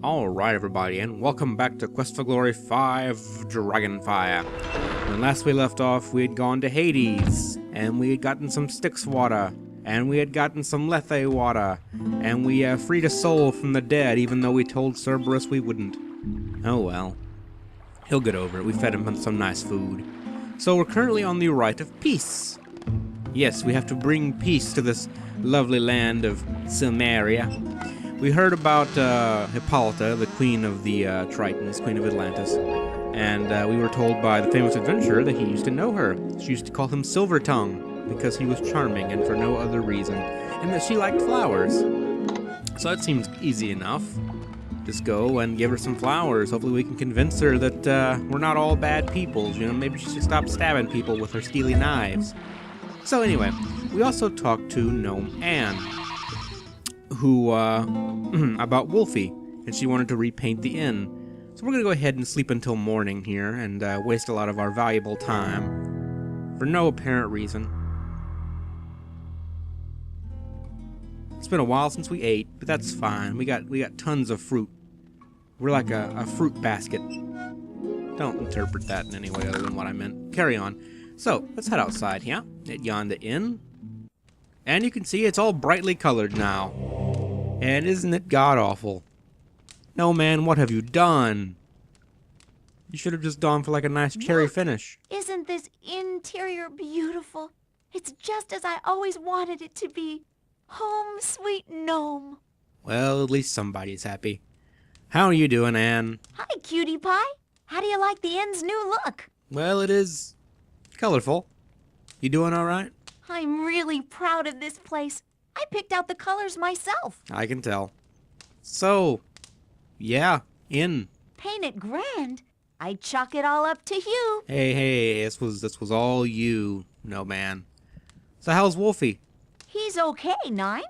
Alright everybody, and welcome back to Quest for Glory 5 Dragonfire. When last we left off, we had gone to Hades, and we had gotten some Styx water, and we had gotten some Lethe water, and we freed a soul from the dead, even though we told Cerberus we wouldn't. Oh well. He'll get over it. We fed him some nice food. So we're currently on the rite of peace. Yes, we have to bring peace to this lovely land of Silmaria. We heard about Hippolyta, the queen of the Tritons, queen of Atlantis, and we were told by the famous adventurer that he used to know her. She used to call him Silvertongue because he was charming and for no other reason, and that she liked flowers. So that seems easy enough. Just go and give her some flowers. Hopefully we can convince her that we're not all bad people. You know, maybe she should stop stabbing people with her steely knives. So anyway, we also talked to Gnome Anne, who, about Wolfie, and she wanted to repaint the inn. So we're gonna go ahead and sleep until morning here, and waste a lot of our valuable time, for no apparent reason. It's been a while since we ate, but that's fine. We got tons of fruit. We're like a fruit basket. Don't interpret that in any way other than what I meant. Carry on. So, let's head outside here, at yonder inn. And you can see it's all brightly colored now. And isn't it god-awful? No, man, what have you done? You should have just gone for like a nice cherry finish. Isn't this interior beautiful? It's just as I always wanted it to be. Home, sweet gnome. Well, at least somebody's happy. How are you doing, Anne? Hi, cutie pie. How do you like the inn's new look? Well, it is colorful. You doing all right? I'm really proud of this place. I picked out the colors myself. I can tell. So, yeah, inn. Paint it grand. I'd chalk it all up to you. Hey, this was all you, no man. So how's Wolfie? He's okay, Nine.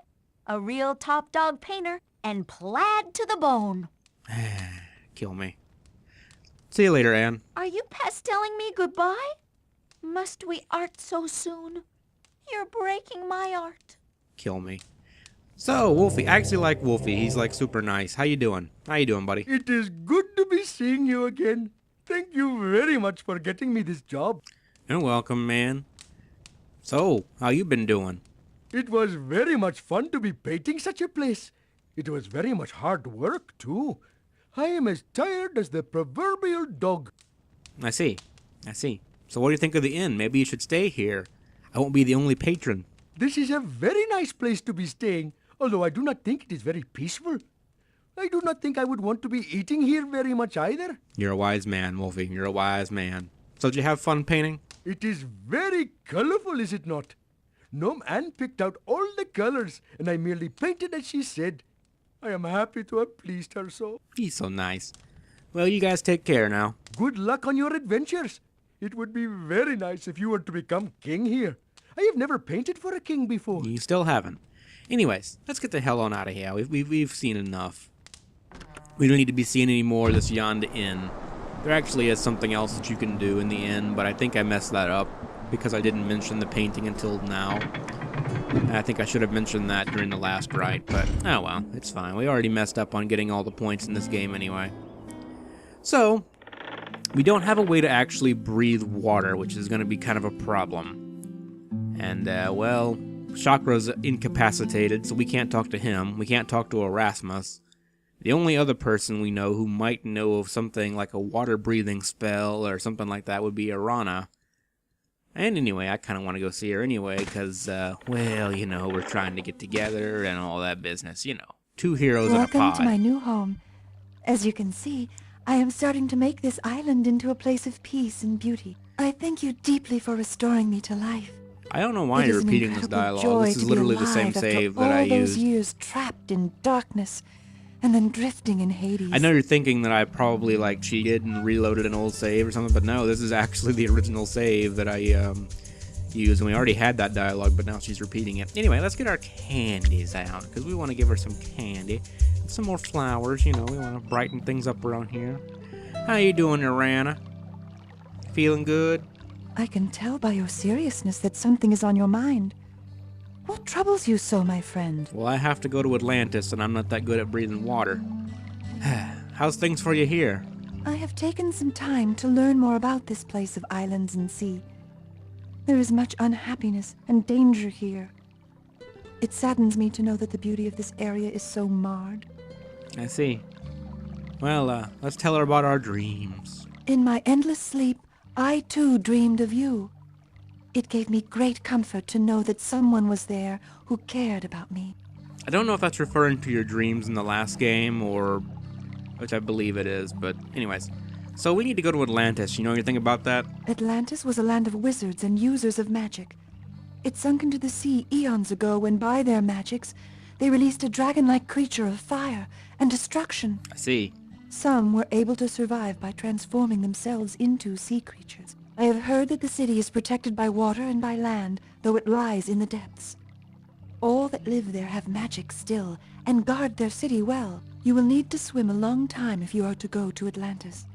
A real top dog painter and plaid to the bone. Kill me. See you later, Anne. Are you pastelling me goodbye? Must we art so soon? You're breaking my art. Kill me. So, Wolfie, I actually like Wolfie. He's like super nice. How you doing? How you doing, buddy? It is good to be seeing you again. Thank you very much for getting me this job. You're welcome, man. So, how you been doing? It was very much fun to be painting such a place. It was very much hard work, too. I am as tired as the proverbial dog. I see. So what do you think of the inn? Maybe you should stay here. I won't be the only patron. This is a very nice place to be staying, although I do not think it is very peaceful. I do not think I would want to be eating here very much either. You're a wise man, Wolfie. You're a wise man. So did you have fun painting? It is very colorful, is it not? Gnome Anne picked out all the colors, and I merely painted as she said. I am happy to have pleased her so. He's so nice. Well, you guys take care now. Good luck on your adventures. It would be very nice if you were to become king here. I have never painted for a king before. You still haven't. Anyways, let's get the hell on out of here. We've seen enough. We don't need to be seeing any more of this yonder inn. There actually is something else that you can do in the inn, but I think I messed that up because I didn't mention the painting until now. And I think I should have mentioned that during the last rite, but oh well, it's fine. We already messed up on getting all the points in this game anyway. So, we don't have a way to actually breathe water, which is going to be kind of a problem. And, well, Chakra's incapacitated, so we can't talk to him. We can't talk to Erasmus. The only other person we know who might know of something like a water-breathing spell or something like that would be Arana. And anyway, I kind of want to go see her anyway, because, well, you know, we're trying to get together and all that business, you know. Two heroes in a pod. Welcome to my new home. As you can see, I am starting to make this island into a place of peace and beauty. I thank you deeply for restoring me to life. I don't know why you're repeating this dialogue. This is literally the same save that I used. All those years trapped in darkness and then drifting in Hades. I know you're thinking that I probably like cheated and reloaded an old save or something, but no, this is actually the original save that I used, and we already had that dialogue, but now she's repeating it. Anyway, let's get our candies out, because we want to give her some candy. And some more flowers, you know, we want to brighten things up around here. How you doing, Arana? Feeling good? I can tell by your seriousness that something is on your mind. What troubles you so, my friend? Well, I have to go to Atlantis, and I'm not that good at breathing water. How's things for you here? I have taken some time to learn more about this place of islands and sea. There is much unhappiness and danger here. It saddens me to know that the beauty of this area is so marred. I see. Well, let's tell her about our dreams. In my endless sleep, I too dreamed of you. It gave me great comfort to know that someone was there who cared about me. I don't know if that's referring to your dreams in the last game, or... which I believe it is, but anyways. So we need to go to Atlantis. You know anything about that? Atlantis was a land of wizards and users of magic. It sunk into the sea eons ago when by their magics, they released a dragon-like creature of fire and destruction. I see. Some were able to survive by transforming themselves into sea creatures. I have heard that the city is protected by water and by land, though it lies in the depths. All that live there have magic still, and guard their city well. You will need to swim a long time if you are to go to Atlantis.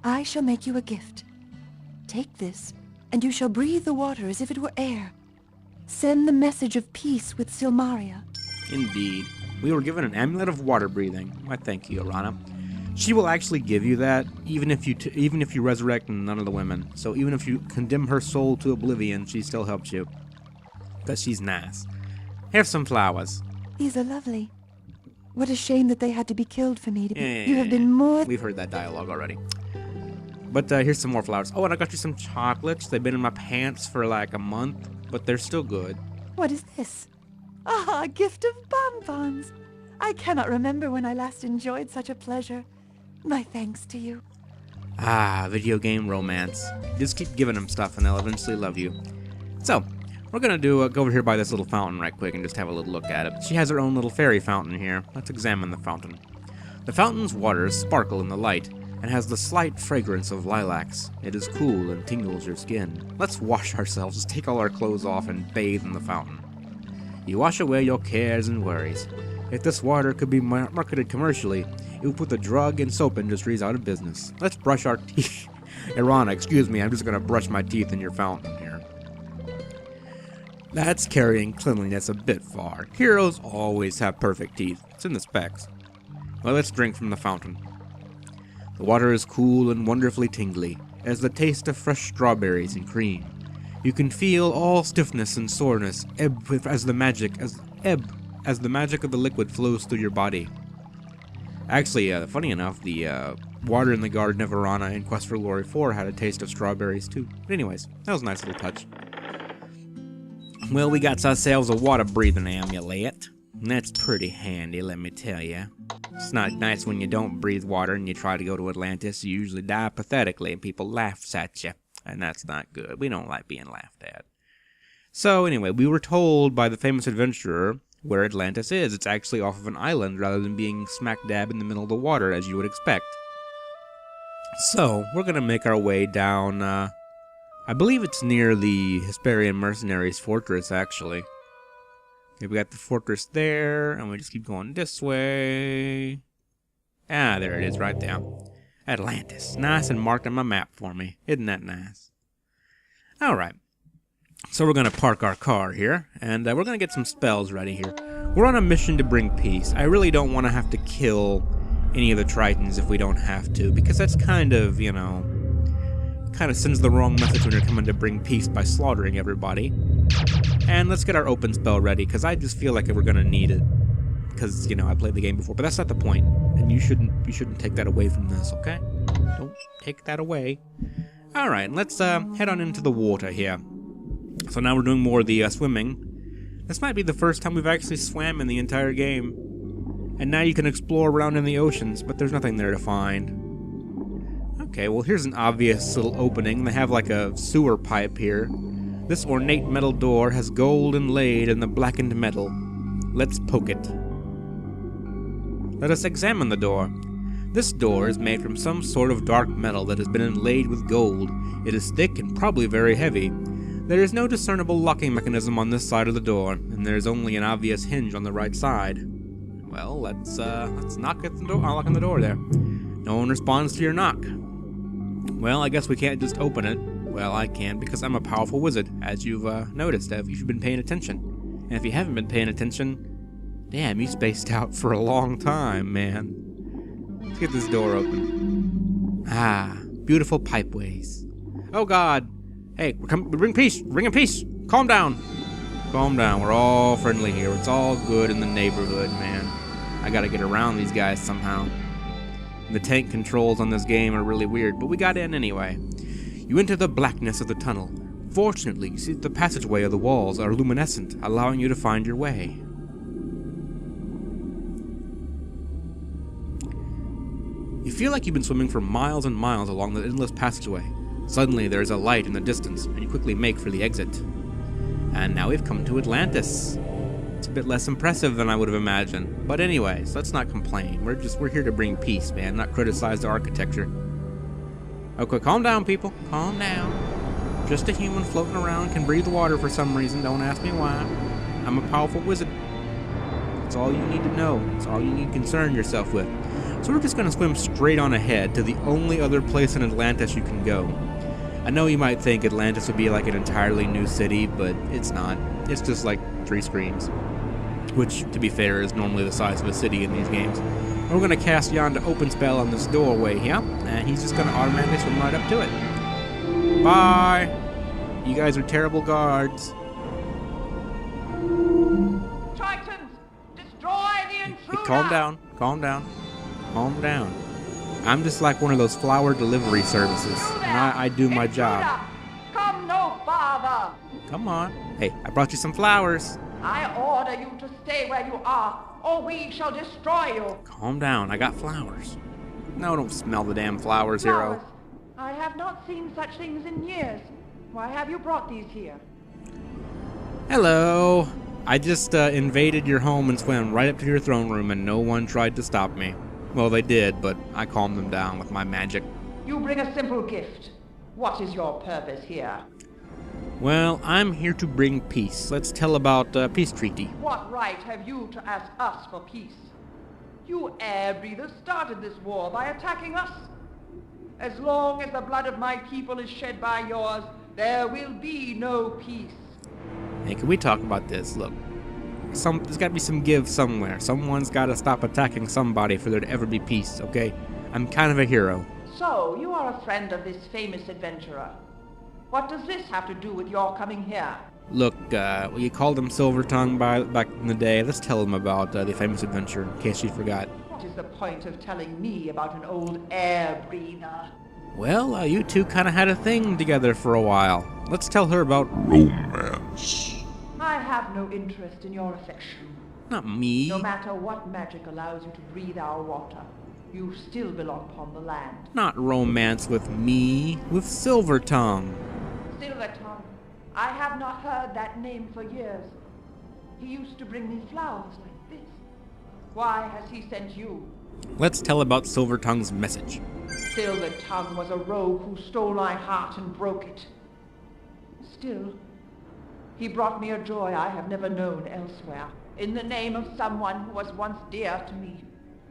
I shall make you a gift. Take this, and you shall breathe the water as if it were air. Send the message of peace with Silmaria. Indeed. We were given an amulet of water breathing. Why, thank you, Arana. She will actually give you that, even if you resurrect none of the women. So even if you condemn her soul to oblivion, she still helps you. Because she's nice. Here's some flowers. These are lovely. What a shame that they had to be killed for me to be... Yeah, You have been more... We've heard that dialogue already. But here's some more flowers. Oh, and I got you some chocolates. They've been in my pants for like a month, but they're still good. What is this? Ah, a gift of bonbons. I cannot remember when I last enjoyed such a pleasure. My thanks to you. Ah, video game romance. Just keep giving them stuff and they'll eventually love you. So, we're gonna go over here by this little fountain right quick and just have a little look at it. She has her own little fairy fountain here. Let's examine the fountain. The fountain's waters sparkle in the light and has the slight fragrance of lilacs. It is cool and tingles your skin. Let's wash ourselves, just take all our clothes off and bathe in the fountain. You wash away your cares and worries. If this water could be marketed commercially, it would put the drug and soap industries out of business. Let's brush our teeth. Irana, excuse me, I'm just gonna brush my teeth in your fountain here. That's carrying cleanliness a bit far. Heroes always have perfect teeth. It's in the specs. Well, let's drink from the fountain. The water is cool and wonderfully tingly, as the taste of fresh strawberries and cream. You can feel all stiffness and soreness ebb as the magic of the liquid flows through your body. Actually, funny enough, the water in the Garden of Arana in Quest for Glory 4 had a taste of strawberries too. But anyways, that was a nice little touch. Well, we got ourselves a water-breathing amulet. And that's pretty handy, let me tell ya. It's not nice when you don't breathe water and you try to go to Atlantis. You usually die pathetically and people laugh at you. And that's not good. We don't like being laughed at. So anyway, we were told by the famous adventurer where Atlantis is. It's actually off of an island rather than being smack dab in the middle of the water as you would expect. So, we're gonna make our way down, I believe it's near the Hesperian mercenaries fortress, actually. Okay, we got the fortress there, and we just keep going this way. Ah, there it is, right there. Atlantis. Nice and marked on my map for me. Isn't that nice? Alright. So we're going to park our car here, and we're going to get some spells ready here. We're on a mission to bring peace. I really don't want to have to kill any of the Tritons if we don't have to, because that's kind of, you know, kind of sends the wrong message when you're coming to bring peace by slaughtering everybody. And let's get our open spell ready, because I just feel like we're going to need it. Because, you know, I played the game before, but that's not the point. And you shouldn't take that away from this, okay? Don't take that away. Alright, let's head on into the water here. So now we're doing more of the swimming. This might be the first time we've actually swam in the entire game. And now you can explore around in the oceans, but there's nothing there to find. Okay, well here's an obvious little opening. They have like a sewer pipe here. This ornate metal door has gold inlaid in the blackened metal. Let's poke it. Let us examine the door. This door is made from some sort of dark metal that has been inlaid with gold. It is thick and probably very heavy. There is no discernible locking mechanism on this side of the door, and there is only an obvious hinge on the right side. Well, let's knock at the door. I'll lock on the door there. No one responds to your knock. Well, I guess we can't just open it. Well, I can, because I'm a powerful wizard, as you've noticed if you've been paying attention. And if you haven't been paying attention, damn, you spaced out for a long time, man. Let's get this door open. Ah, beautiful pipeways. Oh God! Hey, we bring peace. We're bringing peace. Calm down. Calm down. We're all friendly here. It's all good in the neighborhood, man. I gotta get around these guys somehow. The tank controls on this game are really weird, but we got in anyway. You enter the blackness of the tunnel. Fortunately, you see that the passageway of the walls are luminescent, allowing you to find your way. You feel like you've been swimming for miles and miles along the endless passageway. Suddenly, there is a light in the distance, and you quickly make for the exit. And now we've come to Atlantis. It's a bit less impressive than I would have imagined. But anyways, let's not complain. We're here to bring peace, man, not criticize the architecture. Okay, calm down, people. Calm down. Just a human floating around can breathe water for some reason. Don't ask me why. I'm a powerful wizard. That's all you need to know. That's all you need to concern yourself with. So we're just going to swim straight on ahead to the only other place in Atlantis you can go. I know you might think Atlantis would be like an entirely new city, but it's not. It's just like 3 screens. Which, to be fair, is normally the size of a city in these games. And we're going to cast yonder open spell on this doorway here, and he's just going to automatically swim right up to it. Bye! You guys are terrible guards. Titans, destroy the intruder! Calm down, calm down, calm down. I'm just like one of those flower delivery services, and I do my job. Come no farther! Come on. Hey, I brought you some flowers. I order you to stay where you are, or we shall destroy you. Calm down, I got flowers. No, don't smell the damn flowers, hero. Flowers. I have not seen such things in years. Why have you brought these here? Hello. I just invaded your home and swam right up to your throne room, and no one tried to stop me. Well, they did, but I calmed them down with my magic. You bring a simple gift. What is your purpose here? Well, I'm here to bring peace. Let's tell about peace treaty. What right have you to ask us for peace? You air breathers started this war by attacking us. As long as the blood of my people is shed by yours, there will be no peace. Hey, can we talk about this? Look, there's got to be some give somewhere. Someone's got to stop attacking somebody for there to ever be peace, okay? I'm kind of a hero. So, you are a friend of this famous adventurer. What does this have to do with your coming here? Look, you called him Silver Tongue back in the day. Let's tell him about the famous adventure, in case you forgot. What is the point of telling me about an old air breather? Well, you two kind of had a thing together for a while. Let's tell her about romance. I have no interest in your affection. Not me. No matter what magic allows you to breathe our water, you still belong upon the land. Not romance with me, with Silver Tongue. Silver Tongue. I have not heard that name for years. He used to bring me flowers like this. Why has he sent you? Let's tell about Silver Tongue's message. Silver Tongue was a rogue who stole my heart and broke it. Still, he brought me a joy I have never known elsewhere, in the name of someone who was once dear to me.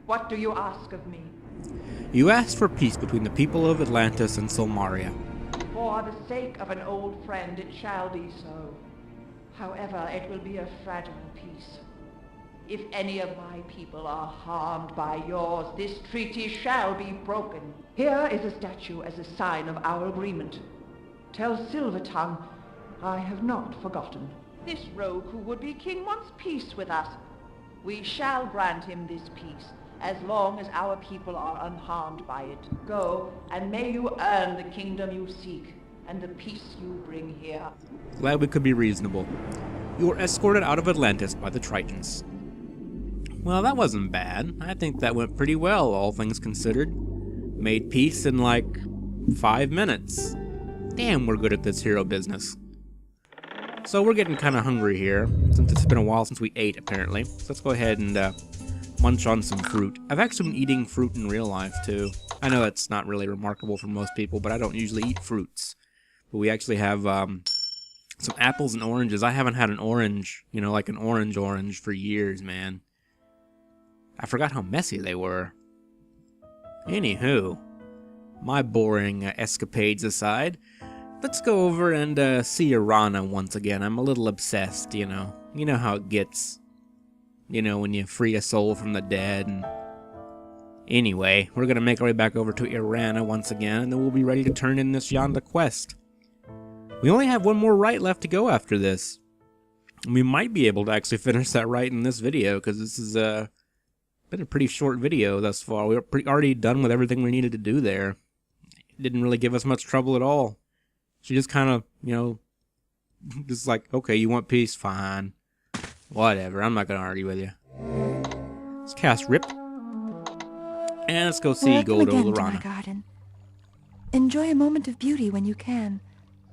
What do you ask of me? You asked for peace between the people of Atlantis and Silmaria. For the sake of an old friend, it shall be so. However, it will be a fragile peace. If any of my people are harmed by yours, this treaty shall be broken. Here is a statue as a sign of our agreement. Tell Silver Tongue I have not forgotten. This rogue who would be king wants peace with us. We shall grant him this peace, as long as our people are unharmed by it. Go, and may you earn the kingdom you seek, and the peace you bring here. Glad we could be reasonable. You were escorted out of Atlantis by the Tritons. Well, that wasn't bad. I think that went pretty well, all things considered. Made peace in like 5 minutes. Damn, we're good at this hero business. So we're getting kind of hungry here, since it's been a while since we ate, apparently. So let's go ahead and munch on some fruit. I've actually been eating fruit in real life, too. I know that's not really remarkable for most people, but I don't usually eat fruits. But we actually have some apples and oranges. I haven't had an orange, like an orange for years, man. I forgot how messy they were. Anywho, my boring escapades aside, let's go over and see Irana once again. I'm a little obsessed, You know how it gets. When you free a soul from the dead and... Anyway, we're gonna make our way back over to Irana once again, and then we'll be ready to turn in this yonder quest. We only have one more rite left to go after this. We might be able to actually finish that rite in this video, because this has been a pretty short video thus far. We were already done with everything we needed to do there. It didn't really give us much trouble at all. She just kind of, you know, just like, okay, you want peace? Fine. Whatever, I'm not gonna argue with you. Let's cast Rip. And let's go see Welcome Goldo again to my Lorana. garden. Enjoy a moment of beauty when you can.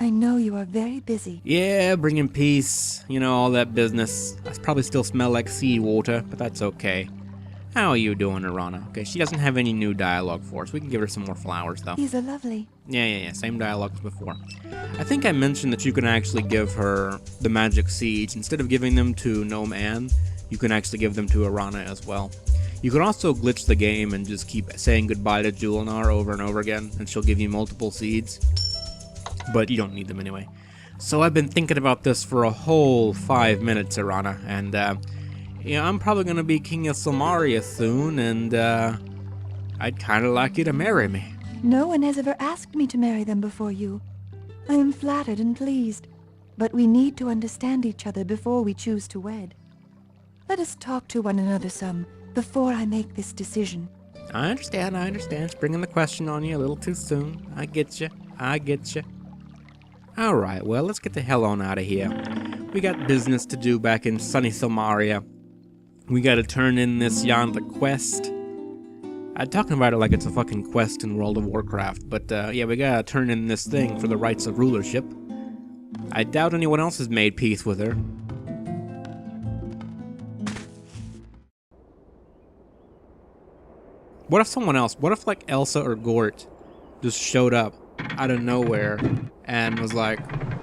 I know you are very busy. Yeah, bringing peace, you know, all that business. I probably still smell like seawater, but that's okay. How are you doing, Lorana? Okay, she doesn't have any new dialogue for us. We can give her some more flowers, though. These are lovely. Yeah, same dialogue as before. I think I mentioned that you can actually give her the magic seeds. Instead of giving them to Gnome Anne, you can actually give them to Irana as well. You can also glitch the game and just keep saying goodbye to Julinar over and over again, and she'll give you multiple seeds. But you don't need them anyway. So I've been thinking about this for a whole 5 minutes, Irana, and yeah, I'm probably gonna be King of Samaria soon, and I'd kinda like you to marry me. No one has ever asked me to marry them before you. I am flattered and pleased, but we need to understand each other before we choose to wed. Let us talk to one another some before I make this decision. I understand. Springing the question on you a little too soon. I get you. Alright, well, let's get the hell on out of here. We got business to do back in sunny Samaria. We gotta turn in this yonder quest. I'm talking about it like it's a fucking quest in World of Warcraft, but yeah, we gotta turn in this thing for the rights of rulership. I doubt anyone else has made peace with her. What if someone else, what if like Elsa or Gort just showed up out of nowhere and was like,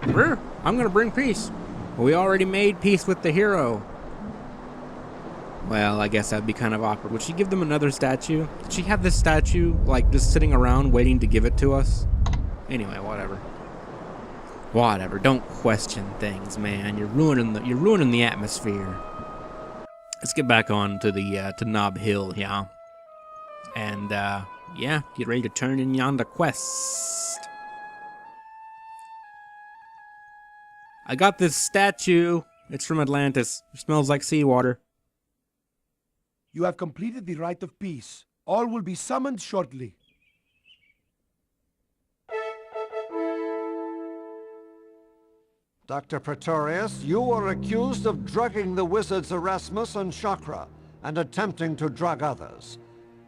I'm gonna bring peace. We already made peace with the hero. Well, I guess that'd be kind of awkward. Would she give them another statue? Did she have this statue, like, just sitting around waiting to give it to us? Anyway, whatever. Whatever. Don't question things, man. You're ruining the atmosphere. Let's get back on to the to Nob Hill, yeah. And yeah, get ready to turn in yonder quest. I got this statue. It's from Atlantis. It smells like seawater. You have completed the rite of peace. All will be summoned shortly. Dr. Pretorius, you are accused of drugging the wizards Erasmus and Chakra, and attempting to drug others.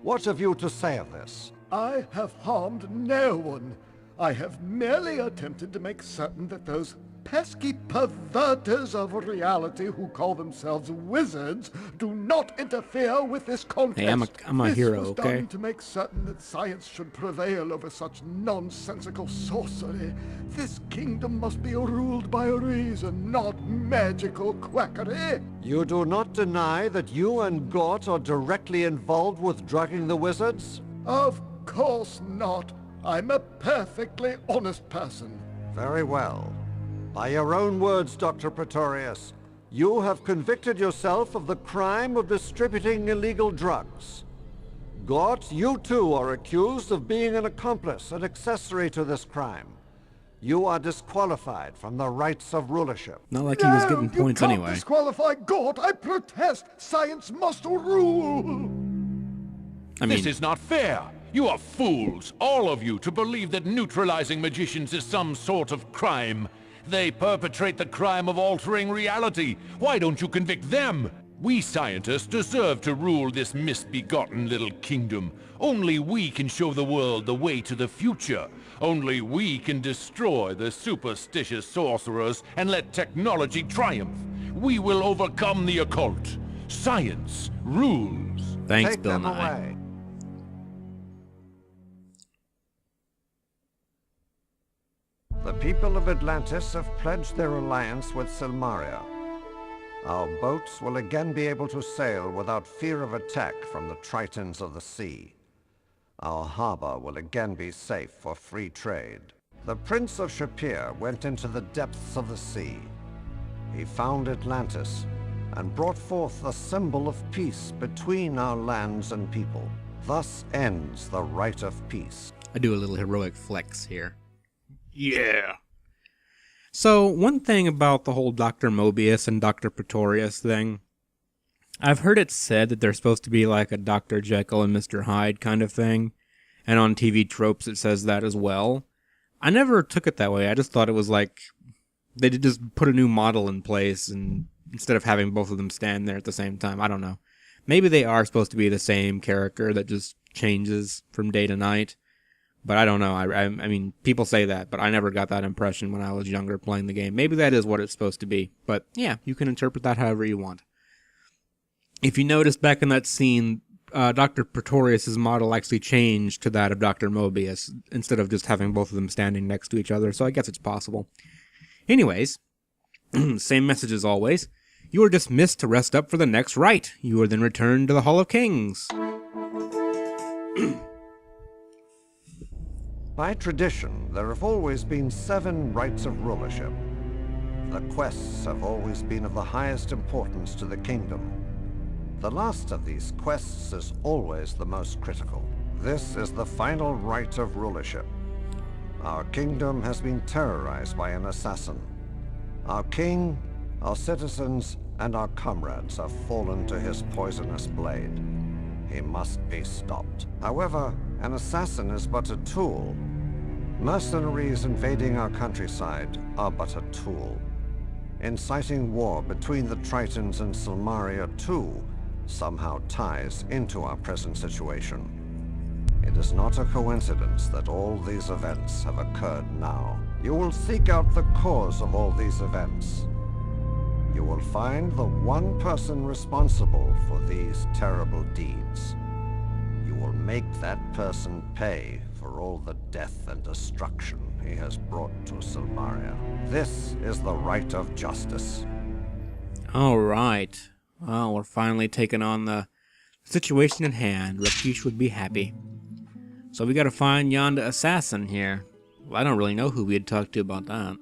What have you to say of this? I have harmed no one. I have merely attempted to make certain that those pesky perverters of reality who call themselves wizards do not interfere with this contest. Hey, I'm a hero, This was okay? done to make certain that science should prevail over such nonsensical sorcery. This kingdom must be ruled by reason, not magical quackery. You do not deny that you and Gort are directly involved with drugging the wizards? Of course not. I'm a perfectly honest person. Very well. By your own words, Dr. Pretorius, you have convicted yourself of the crime of distributing illegal drugs. Gort, you too are accused of being an accomplice and accessory to this crime. You are disqualified from the rights of rulership. Not like he was getting You points can't anyway. disqualify Gort. I protest. Science must rule. I mean, This is not fair. You are fools, all of you, to believe that neutralizing magicians is some sort of crime. They perpetrate the crime of altering reality. Why don't you convict them? We scientists deserve to rule this misbegotten little kingdom. Only we can show the world the way to the future. Only we can destroy the superstitious sorcerers and let technology triumph. We will overcome the occult. Science rules. thanks, Take Bill them Nye. away. The people of Atlantis have pledged their alliance with Silmaria. Our boats will again be able to sail without fear of attack from the Tritons of the sea. Our harbor will again be safe for free trade. The Prince of Shapir went into the depths of the sea. He found Atlantis and brought forth a symbol of peace between our lands and people. Thus ends the right of peace. I do a little heroic flex here. Yeah. So, one thing about the whole Dr. Mobius and Dr. Pretorius thing, I've heard it said that they're supposed to be like a Dr. Jekyll and Mr. Hyde kind of thing, and on TV tropes it says that as well. I never took it that way. I just thought it was like they did just put a new model in place and instead of having both of them stand there at the same time. I don't know. Maybe they are supposed to be the same character that just changes from day to night. But I don't know. I mean, people say that, but I never got that impression when I was younger playing the game. Maybe that is what it's supposed to be. But yeah, you can interpret that however you want. If you notice back in that scene, Dr. Pretorius' model actually changed to that of Dr. Mobius, instead of just having both of them standing next to each other, so I guess it's possible. Anyways, same message as always. You are dismissed to rest up for the next rite. You are then returned to the Hall of Kings. By tradition, there have always been 7 rights of rulership. The quests have always been of the highest importance to the kingdom. The last of these quests is always the most critical. This is the final right of rulership. Our kingdom has been terrorized by an assassin. Our king, our citizens, and our comrades have fallen to his poisonous blade. He must be stopped. However, an assassin is but a tool. Mercenaries invading our countryside are but a tool. Inciting war between the Tritons and Silmaria too somehow ties into our present situation. It is not a coincidence that all these events have occurred now. You will seek out the cause of all these events. You will find the one person responsible for these terrible deeds. You will make that person pay for all the death and destruction he has brought to Silmaria. This is the right of justice. All right. Well, we're finally taking on the situation at hand. Rakesh would be happy. So we gotta find yonder assassin here. Well, I don't really know who we'd talk to about that.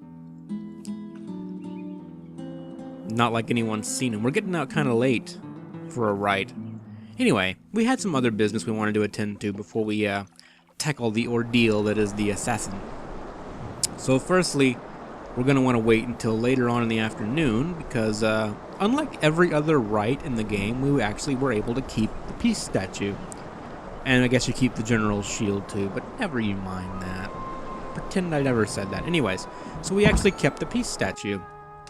Not like anyone's seen him. We're getting out kind of late for a rite. Anyway, we had some other business we wanted to attend to before we tackle the ordeal that is the assassin. So firstly, we're going to want to wait until later on in the afternoon because unlike every other rite in the game, we actually were able to keep the peace statue. And I guess you keep the general's shield too, but never you mind that. Pretend I never said that. Anyways, so we actually kept the peace statue.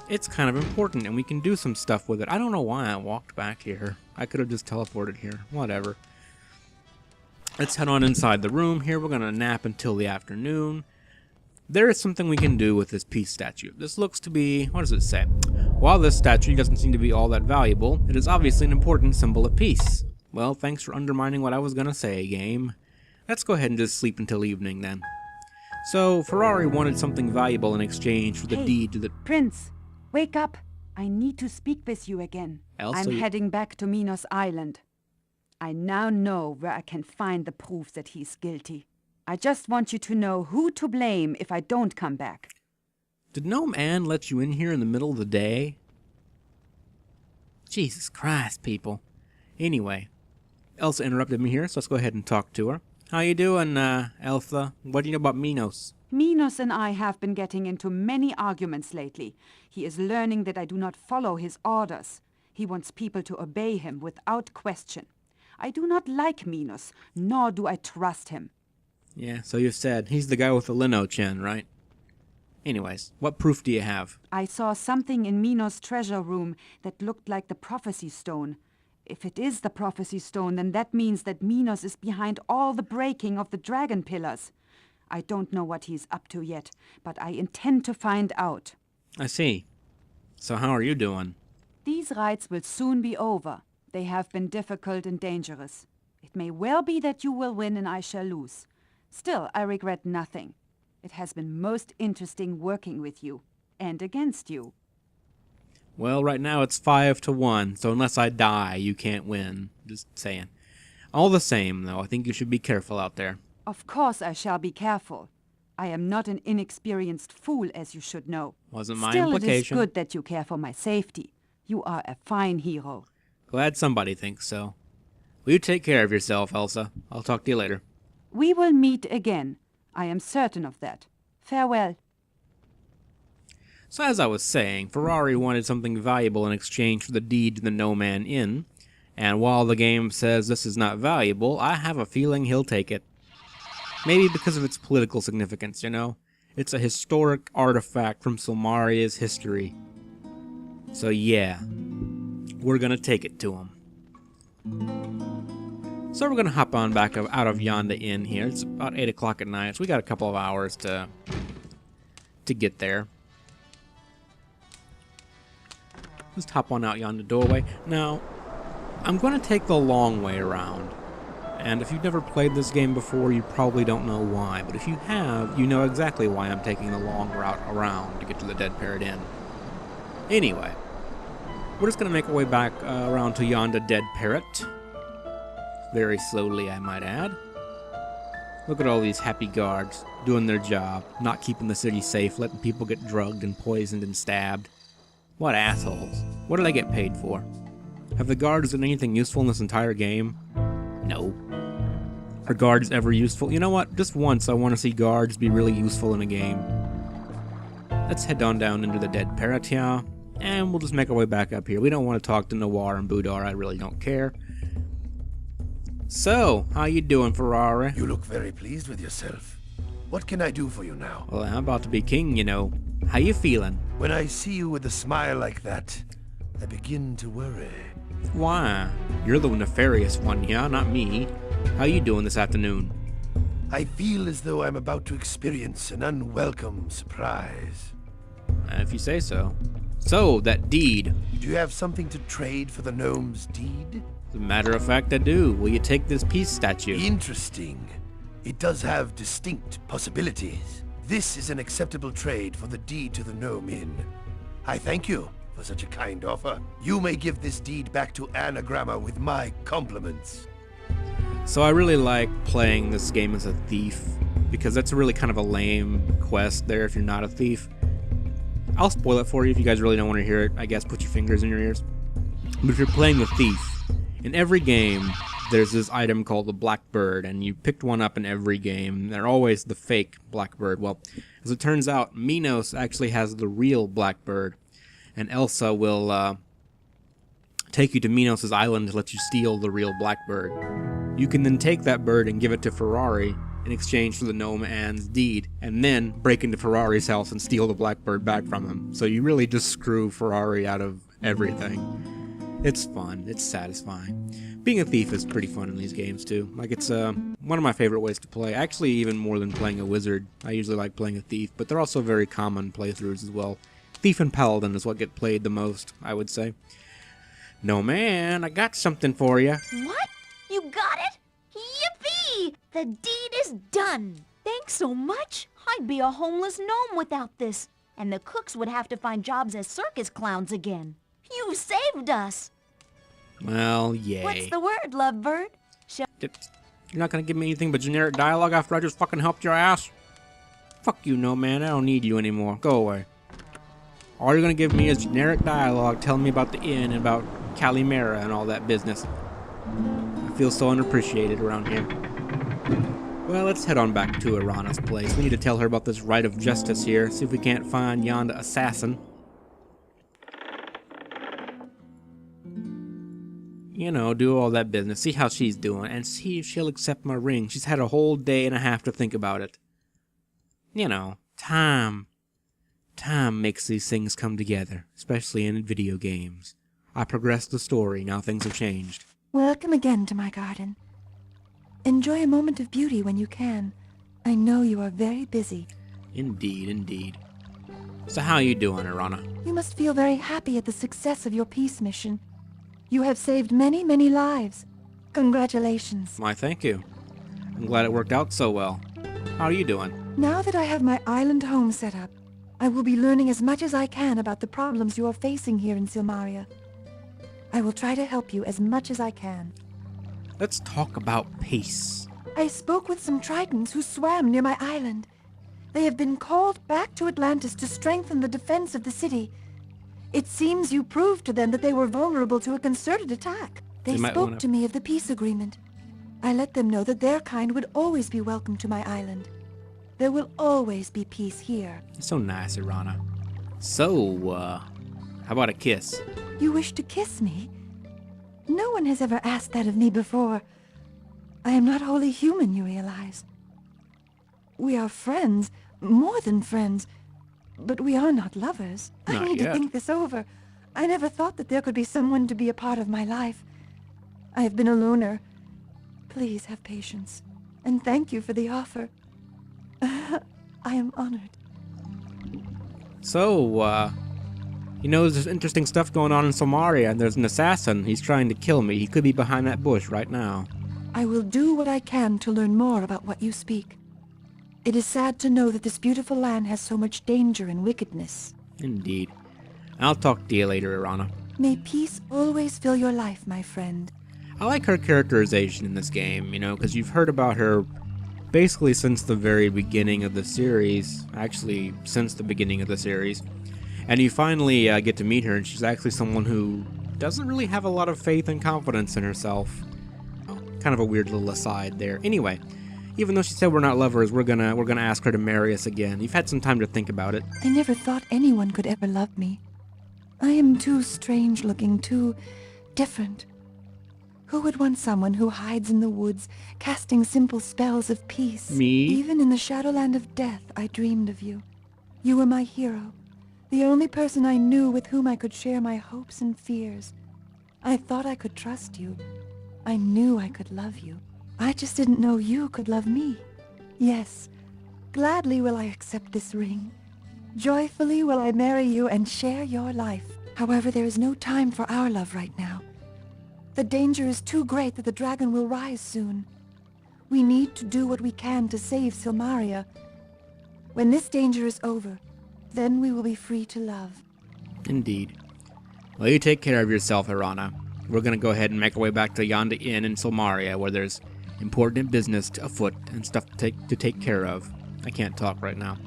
It's kind of important, and we can do some stuff with it. I don't know why I walked back here. I could have just teleported here. Whatever. Let's head on inside the room here. We're going to nap until the afternoon. There is something we can do with this peace statue. This looks to be... what does it say? While this statue doesn't seem to be all that valuable, it is obviously an important symbol of peace. Well, thanks for undermining what I was going to say, game. Let's go ahead and just sleep until evening, then. So, Ferrari wanted something valuable in exchange for the deed to the... Prince! Wake up! I need to speak with you again. Elsa, I'm heading back to Minos Island. I now know where I can find the proof that he's guilty. I just want you to know who to blame if I don't come back. Did Gnome Ann let you in here in the middle of the day? Jesus Christ, people. Anyway, Elsa interrupted me here, so let's go ahead and talk to her. How you doing, Elsa? What do you know about Minos? Minos and I have been getting into many arguments lately. He is learning that I do not follow his orders. He wants people to obey him without question. I do not like Minos, nor do I trust him. Yeah, so you said. He's the guy with the lino chin, right? Anyways, what proof do you have? I saw something in Minos' treasure room that looked like the prophecy stone. If it is the prophecy stone, then that means that Minos is behind all the breaking of the dragon pillars. I don't know what he's up to yet, but I intend to find out. I see. So how are you doing? These rites will soon be over. They have been difficult and dangerous. It may well be that you will win and I shall lose. Still, I regret nothing. It has been most interesting working with you, and against you. Well, right now it's 5-1, so unless I die, you can't win. Just saying. All the same, though, I think you should be careful out there. Of course I shall be careful. I am not an inexperienced fool, as you should know. Wasn't my Still, implication. it is good that you care for my safety. You are a fine hero. Glad somebody thinks so. Well, you take care of yourself, Elsa. I'll talk to you later. We will meet again. I am certain of that. Farewell. So as I was saying, Ferrari wanted something valuable in exchange for the deed to the No Man Inn, and while the game says this is not valuable, I have a feeling he'll take it. Maybe because of its political significance, you know? It's a historic artifact from Silmaria's history. So yeah, we're gonna take it to him. So we're gonna hop on back out of Yonda Inn here. It's about 8 o'clock at night, so we got a couple of hours to get there. Just hop on out Yonda doorway. Now, I'm gonna take the long way around. And if you've never played this game before, you probably don't know why. But if you have, you know exactly why I'm taking the long route around to get to the Dead Parrot Inn. Anyway, we're just going to make our way back around to Yonda Dead Parrot. Very slowly, I might add. Look at all these happy guards doing their job, not keeping the city safe, letting people get drugged and poisoned and stabbed. What assholes. What do they get paid for? Have the guards done anything useful in this entire game? No. Are guards ever useful? You know what? Just once I want to see guards be really useful in a game. Let's head on down into the Dead Parrot here, and we'll just make our way back up here. We don't want to talk to Noir and Boudar. I really don't care. So, how you doing, Ferrari? You look very pleased with yourself. What can I do for you now? Well, I'm about to be king, you know. How you feeling? When I see you with a smile like that, I begin to worry. Why? You're the nefarious one, yeah, not me. How you doing this afternoon? I feel as though I'm about to experience an unwelcome surprise. If you say so. So, that deed. Do you have something to trade for the gnome's deed? As a matter of fact, I do. Will you take this peace statue? Interesting. It does have distinct possibilities. This is an acceptable trade for the deed to the gnome inn. I thank you for such a kind offer. You may give this deed back to Anagramma with my compliments. So I really like playing this game as a thief, because that's really kind of a lame quest there if you're not a thief. I'll spoil it for you if you guys really don't want to hear it. I guess put your fingers in your ears. But if you're playing the thief, in every game there's this item called the Blackbird, and you picked one up in every game. They're always the fake Blackbird. Well, as it turns out, Minos actually has the real Blackbird, and Elsa will take you to Minos' island to let you steal the real Blackbird. You can then take that bird and give it to Ferrari in exchange for the gnome Anne's deed, and then break into Ferrari's house and steal the Blackbird back from him. So you really just screw Ferrari out of everything. It's fun. It's satisfying. Being a thief is pretty fun in these games too. Like, it's one of my favorite ways to play. Actually, even more than playing a wizard. I usually like playing a thief, but they're also very common playthroughs as well. Thief and Paladin is what get played the most, I would say. No man, I got something for you. What? You got it? Yippee! The deed is done. Thanks so much. I'd be a homeless gnome without this. And the cooks would have to find jobs as circus clowns again. You saved us. Well, yay. What's the word, lovebird? You're not gonna give me anything but generic dialogue after I just fucking helped your ass? Fuck you, no man. I don't need you anymore. Go away. All you're gonna give me is generic dialogue telling me about the inn and about Calimera and all that business. I feel so unappreciated around here. Well, let's head on back to Arana's place. We need to tell her about this right of justice here. See if we can't find Yonda assassin. You know, do all that business. See how she's doing. And see if she'll accept my ring. She's had a whole day and a half to think about it. You know, time. Time makes these things come together. Especially in video games. I progressed the story. Now things have changed. Welcome again to my garden. Enjoy a moment of beauty when you can. I know you are very busy. Indeed, indeed. So how you doing, Arana? You must feel very happy at the success of your peace mission. You have saved many, many lives. Congratulations. Why, thank you. I'm glad it worked out so well. How are you doing? Now that I have my island home set up, I will be learning as much as I can about the problems you are facing here in Silmaria. I will try to help you as much as I can. Let's talk about peace. I spoke with some Tritons who swam near my island. They have been called back to Atlantis to strengthen the defense of the city. It seems you proved to them that they were vulnerable to a concerted attack. They might spoke wanna- to me of the peace agreement. I let them know that their kind would always be welcome to my island. There will always be peace here. So nice, Irana. So, how about a kiss? You wish to kiss me? No one has ever asked that of me before. I am not wholly human, you realize. We are friends, more than friends, but we are not lovers. Not I need yet. to think this over. I never thought that there could be someone to be a part of my life. I have been a loner. Please have patience, and thank you for the offer. I am honored. So, you know, there's interesting stuff going on in Somaria, and there's an assassin. He's trying to kill me. He could be behind that bush right now. I will do what I can to learn more about what you speak. It is sad to know that this beautiful land has so much danger and wickedness. Indeed. I'll talk to you later, Irana. May peace always fill your life, my friend. I like her characterization in this game, you know, because you've heard about her basically since the very beginning of the series. Actually, since the beginning of the series. And you finally get to meet her, and she's actually someone who doesn't really have a lot of faith and confidence in herself. Oh, kind of a weird little aside there. Anyway, even though she said we're not lovers, we're gonna ask her to marry us again. You've had some time to think about it. I never thought anyone could ever love me. I am too strange-looking, too different. Who would want someone who hides in the woods, casting simple spells of peace? Me? Even in the Shadowland of Death, I dreamed of you. You were my hero, the only person I knew with whom I could share my hopes and fears. I thought I could trust you. I knew I could love you. I just didn't know you could love me. Yes, gladly will I accept this ring. Joyfully will I marry you and share your life. However, there is no time for our love right now. The danger is too great that the dragon will rise soon. We need to do what we can to save Silmaria. When this danger is over, then we will be free to love. Indeed. Well, you take care of yourself, Irana. We're gonna go ahead and make our way back to Yonda Inn in Silmaria, where there's important business afoot and stuff to take care of. I can't talk right now.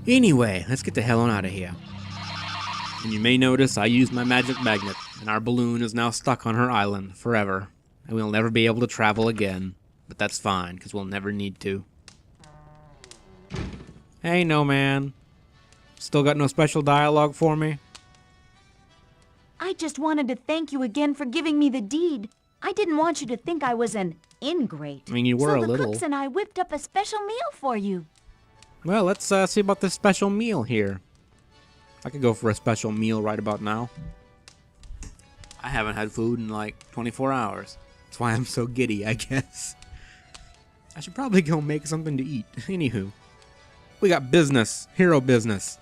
Anyway, let's get the hell on out of here. And you may notice I used my magic magnet, and our balloon is now stuck on her island forever. And we'll never be able to travel again. But that's fine, because we'll never need to. Hey, no man. Still got no special dialogue for me? I just wanted to thank you again for giving me the deed. I didn't want you to think I was an ingrate. I mean, you were so a little. the cooks and I whipped up a special meal for you. Well, let's see about this special meal here. I could go for a special meal right about now. I haven't had food in like 24 hours. That's why I'm so giddy, I guess. I should probably go make something to eat. Anywho, we got business. Hero business.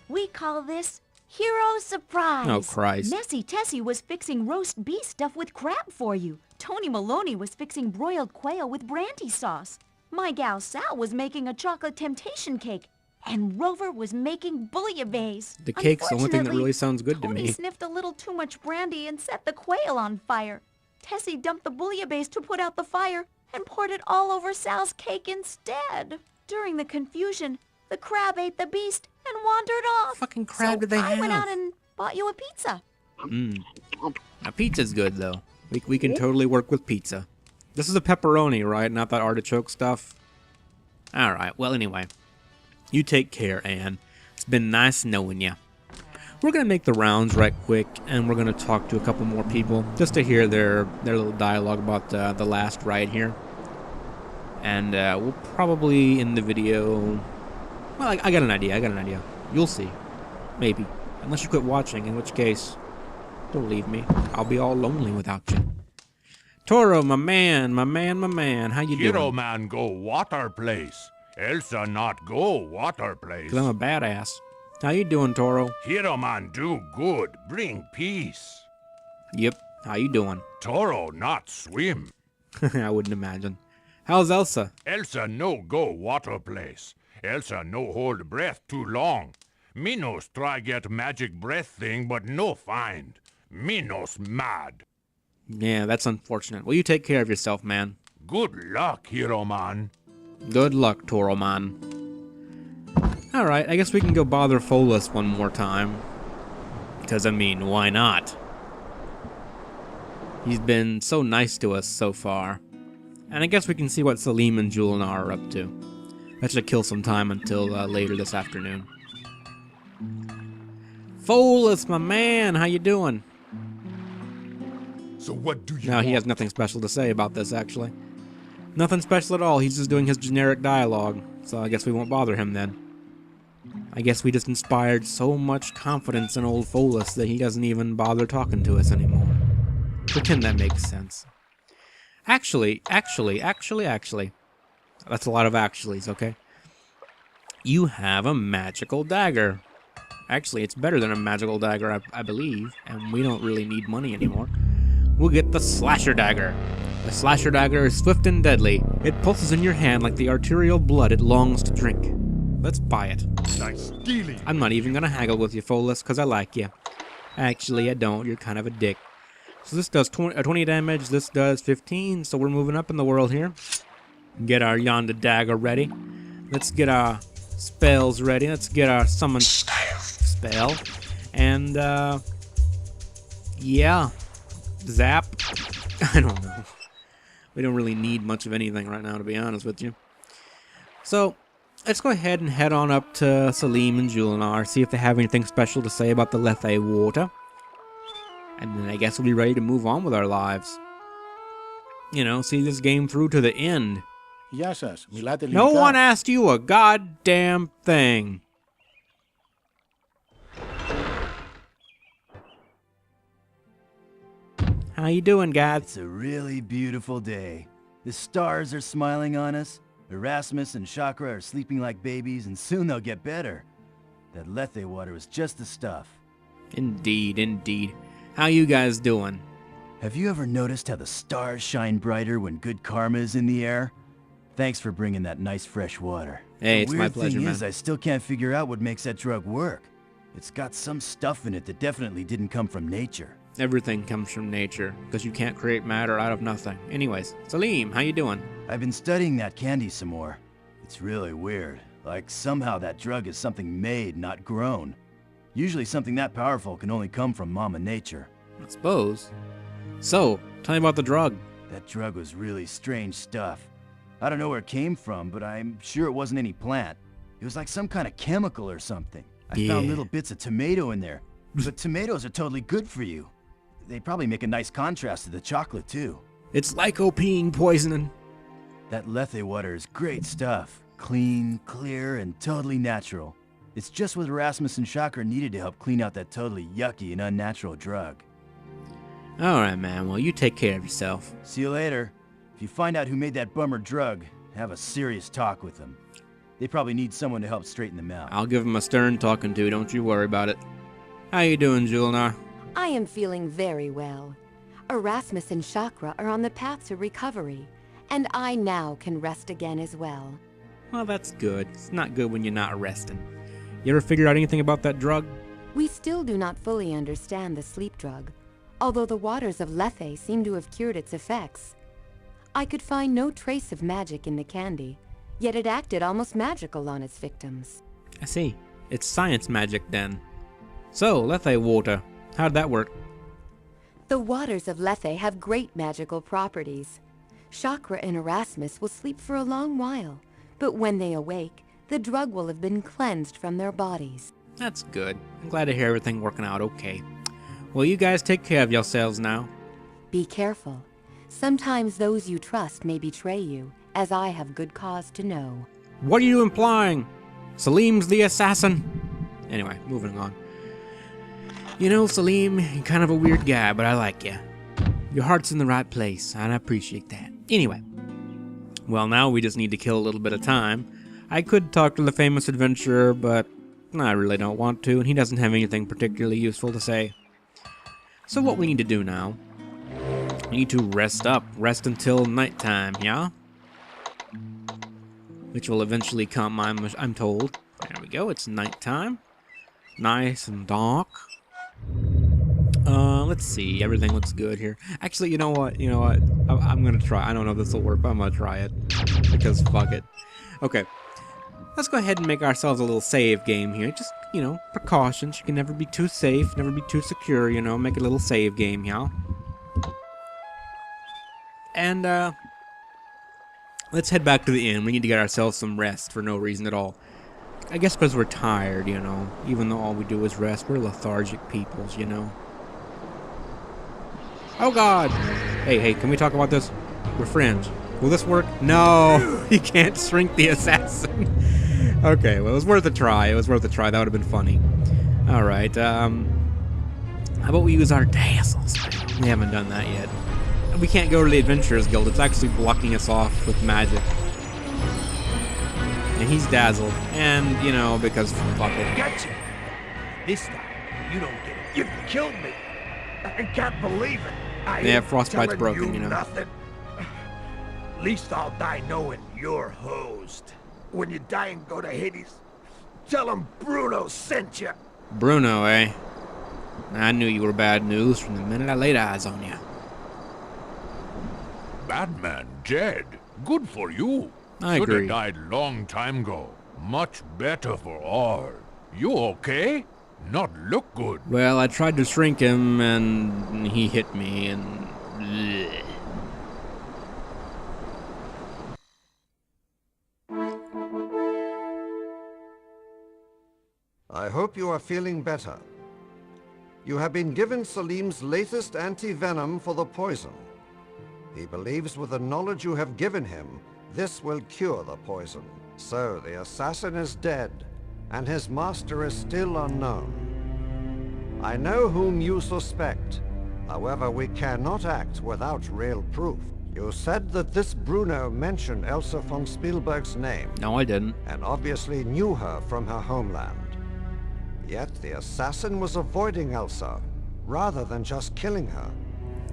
We call this Hero Surprise. Oh, Christ. Messy Tessie was fixing roast beef stuffed with crab for you. Tony Maloney was fixing broiled quail with brandy sauce. My gal Sal was making a chocolate temptation cake. And Rover was making bouillabaisse. The cake's the only thing that Unfortunately, really sounds good to Tony me. sniffed a little too much brandy and set the quail on fire. Tessie dumped the bouillabaisse to put out the fire and poured it all over Sal's cake instead. During the confusion, the crab ate the beast and wandered off. Fucking crab so did they I went have? out and bought you a pizza. Now, pizza's good, though. We can totally work with pizza. This is a pepperoni, right? Not that artichoke stuff? Alright, well, anyway. You take care, Anne. It's been nice knowing you. We're going to make the rounds right quick, and we're going to talk to a couple more people, just to hear their little dialogue about the last ride here. And we'll probably end the video... Well, I got an idea. You'll see. Maybe. Unless you quit watching, in which case, don't leave me. I'll be all lonely without you. Toro, my man, how you Hero doing? man go water place. Elsa not go water place. 'Cause I'm a badass. How you doing, Toro? Hero man do good, bring peace. Yep. How you doing? Toro not swim. I wouldn't imagine. How's Elsa? Elsa no go water place. Elsa no hold breath too long. Minos try get magic breath thing, but no find. Minos mad. Yeah, that's unfortunate. Well, you take care of yourself, man. Good luck, hero man. Good luck, Toro man. Alright, I guess we can go bother Folus one more time. Because, I mean, why not? He's been so nice to us so far. And I guess we can see what Salim and Julinar are up to. That should kill some time until later this afternoon. Folus, my man, how you doing? So what do you No, he has nothing special to say about this, actually. Nothing special at all, he's just doing his generic dialogue. So I guess we won't bother him then. I guess we just inspired so much confidence in old Folus that he doesn't even bother talking to us anymore. Pretend that makes sense. Actually. That's a lot of actuallys, okay? You have a magical dagger. Actually, it's better than a magical dagger, I believe. And we don't really need money anymore. We'll get the slasher dagger. The slasher dagger is swift and deadly. It pulses in your hand like the arterial blood it longs to drink. Let's buy it. Nice dealing. I'm not even gonna haggle with you, Folus, because I like you. Actually, I don't. You're kind of a dick. So this does 20 damage. This does 15. So we're moving up in the world here. Get our yonder dagger ready. Let's get our spells ready. Let's get our summon spell. And, yeah. Zap. I don't know. We don't really need much of anything right now, to be honest with you. So, let's go ahead and head on up to Salim and Julinar, see if they have anything special to say about the Lethe water. And then I guess we'll be ready to move on with our lives. You know, see this game through to the end. No one asked you a goddamn thing. How you doing, guys? It's a really beautiful day. The stars are smiling on us. Erasmus and Chakra are sleeping like babies, and soon they'll get better. That Lethe water is just the stuff. Indeed, indeed. How you guys doing? Have you ever noticed how the stars shine brighter when good karma is in the air? Thanks for bringing that nice fresh water. Hey, it's my pleasure, man. The weird thing is, man. I still can't figure out what makes that drug work. It's got some stuff in it that definitely didn't come from nature. Everything comes from nature, because you can't create matter out of nothing. Anyways, Salim, how you doing? I've been studying that candy some more. It's really weird. Like, somehow that drug is something made, not grown. Usually something that powerful can only come from Mama Nature. I suppose. So, tell me about the drug. That drug was really strange stuff. I don't know where it came from, but I'm sure it wasn't any plant. It was like some kind of chemical or something. I found little bits of tomato in there. But tomatoes are totally good for you. They probably make a nice contrast to the chocolate, too. It's lycopene poisoning. That Lethe water is great stuff. Clean, clear, and totally natural. It's just what Erasmus and Chakra needed to help clean out that totally yucky and unnatural drug. Alright, man. Well, you take care of yourself. See you later. If you find out who made that bummer drug, have a serious talk with them. They probably need someone to help straighten them out. I'll give them a stern talking to. Don't you worry about it. How you doing, Julinar? I am feeling very well. Erasmus and Chakra are on the path to recovery, and I now can rest again as well. Well, that's good. It's not good when you're not resting. You ever figure out anything about that drug? We still do not fully understand the sleep drug, although the waters of Lethe seem to have cured its effects. I could find no trace of magic in the candy, yet it acted almost magical on its victims. I see. It's science magic, then. So, Lethe water. How'd that work? The waters of Lethe have great magical properties. Chakra and Erasmus will sleep for a long while, but when they awake, the drug will have been cleansed from their bodies. That's good. I'm glad to hear everything working out okay. Well, you guys take care of yourselves now. Be careful. Sometimes those you trust may betray you, as I have good cause to know. What are you implying? Salim's the assassin. Anyway, moving on. You know, Salim, you're kind of a weird guy, but I like you. Your heart's in the right place, and I appreciate that. Anyway, well, now we just need to kill a little bit of time. I could talk to the famous adventurer, but I really don't want to, and he doesn't have anything particularly useful to say. So what we need to do now, we need to rest up. Rest until nighttime, yeah? Which will eventually come, I'm told. There we go, it's nighttime. Nice and dark. Let's see. Everything looks good here. Actually, you know what? I'm gonna try. I don't know if this will work, but I'm gonna try it. Because fuck it. Okay. let's go ahead and make ourselves a little save game here. Just, you know, precautions. You can never be too safe, never be too secure, you know. Make a little save game, y'all. And, let's head back to the inn. We need to get ourselves some rest for no reason at all. I guess because we're tired, you know. Even though all we do is rest, we're lethargic peoples, you know. Oh, God! Hey, can we talk about this? We're friends. Will this work? No! He can't shrink the assassin. Okay, well, it was worth a try. It was worth a try. That would have been funny. Alright, how about we use our dazzles? We haven't done that yet. We can't go to the Adventurers Guild. It's actually blocking us off with magic. And he's dazzled. And, you know, because fuck it. Gotcha! This time, you don't get it. You killed me! I can't believe it! Yeah, frostbite's broken, you know. Nothing. At least I'll die knowing you're hosed. When you die and go to Hades, tell him Bruno sent you. Bruno, eh? I knew you were bad news from the minute I laid eyes on you. Bad man dead. Good for you. I Should agree. have died long time ago. Much better for all. You okay? Not look good. Well, I tried to shrink him, and he hit me, and... bleh. I hope you are feeling better. You have been given Salim's latest anti-venom for the poison. He believes with the knowledge you have given him, this will cure the poison. So the assassin is dead, and his master is still unknown. I know whom you suspect. However, we cannot act without real proof. You said that this Bruno mentioned Elsa von Spielberg's name. No, I didn't. And obviously knew her from her homeland. Yet the assassin was avoiding Elsa, rather than just killing her,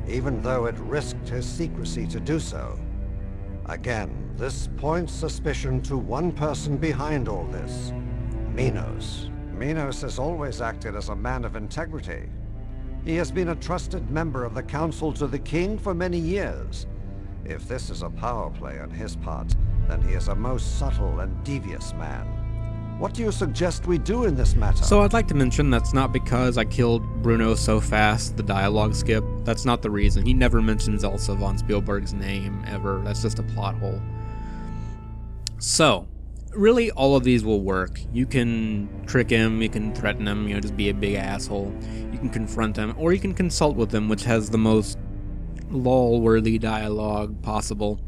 even though it risked his secrecy to do so. Again, this points suspicion to one person behind all this, Minos. Minos has always acted as a man of integrity. He has been a trusted member of the Council to the King for many years. If this is a power play on his part, then he is a most subtle and devious man. What do you suggest we do in this matter? So I'd like to mention that's not because I killed Bruno so fast, the dialogue skip. That's not the reason. He never mentions Elsa von Spielberg's name, ever. That's just a plot hole. So, really all of these will work. You can trick him, you can threaten him, you know, just be a big asshole. You can confront him, or you can consult with him, which has the most lol-worthy dialogue possible.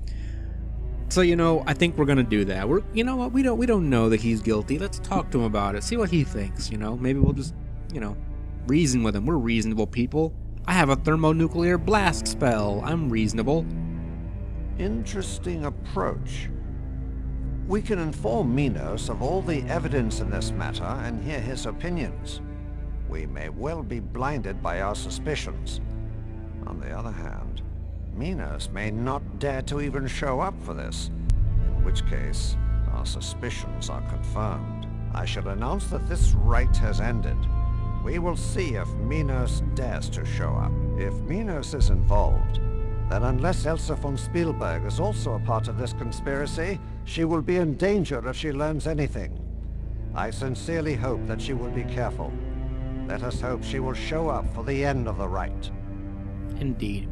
So, you know, I think we're gonna do that. You know what, we don't know that he's guilty. Let's talk to him about it, see what he thinks, you know. Maybe we'll just, you know, reason with him. We're reasonable people. I have a thermonuclear blast spell. I'm reasonable. Interesting approach. We can inform Minos of all the evidence in this matter and hear his opinions. We may well be blinded by our suspicions. On the other hand, Minos may not dare to even show up for this, in which case our suspicions are confirmed. I shall announce that this rite has ended. We will see if Minos dares to show up. If Minos is involved, then unless Elsa von Spielberg is also a part of this conspiracy, she will be in danger if she learns anything. I sincerely hope that she will be careful. Let us hope she will show up for the end of the rite. Indeed.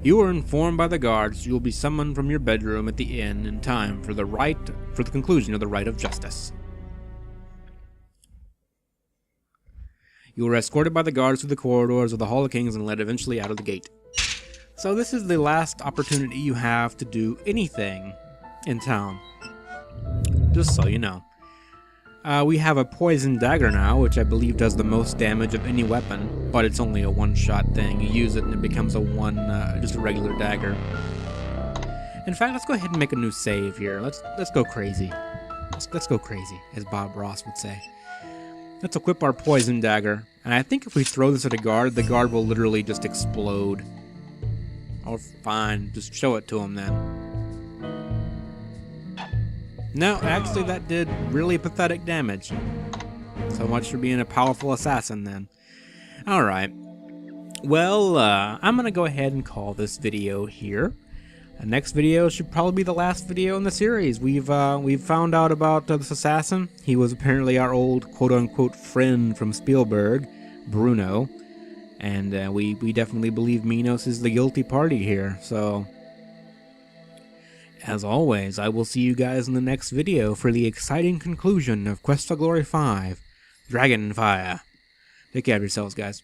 You are informed by the guards you will be summoned from your bedroom at the inn in time for the conclusion of the rite of justice. You are escorted by the guards through the corridors of the Hall of Kings and led eventually out of the gate. So this is the last opportunity you have to do anything in town. Just so you know. We have a poison dagger now, which I believe does the most damage of any weapon, but it's only a one-shot thing. You use it and it becomes just a regular dagger. In fact, let's go ahead and make a new save here. Let's go crazy. Let's go crazy, as Bob Ross would say. Let's equip our poison dagger, and I think if we throw this at a guard, the guard will literally just explode. Oh, fine, just show it to him then. No, actually that did really pathetic damage. So much for being a powerful assassin then. Alright. Well, I'm gonna go ahead and call this video here. The next video should probably be the last video in the series. We've found out about this assassin. He was apparently our old quote-unquote friend from Spielberg, Bruno. And we definitely believe Minos is the guilty party here, so... As always, I will see you guys in the next video for the exciting conclusion of Quest for Glory 5, Dragonfire. Take care of yourselves, guys.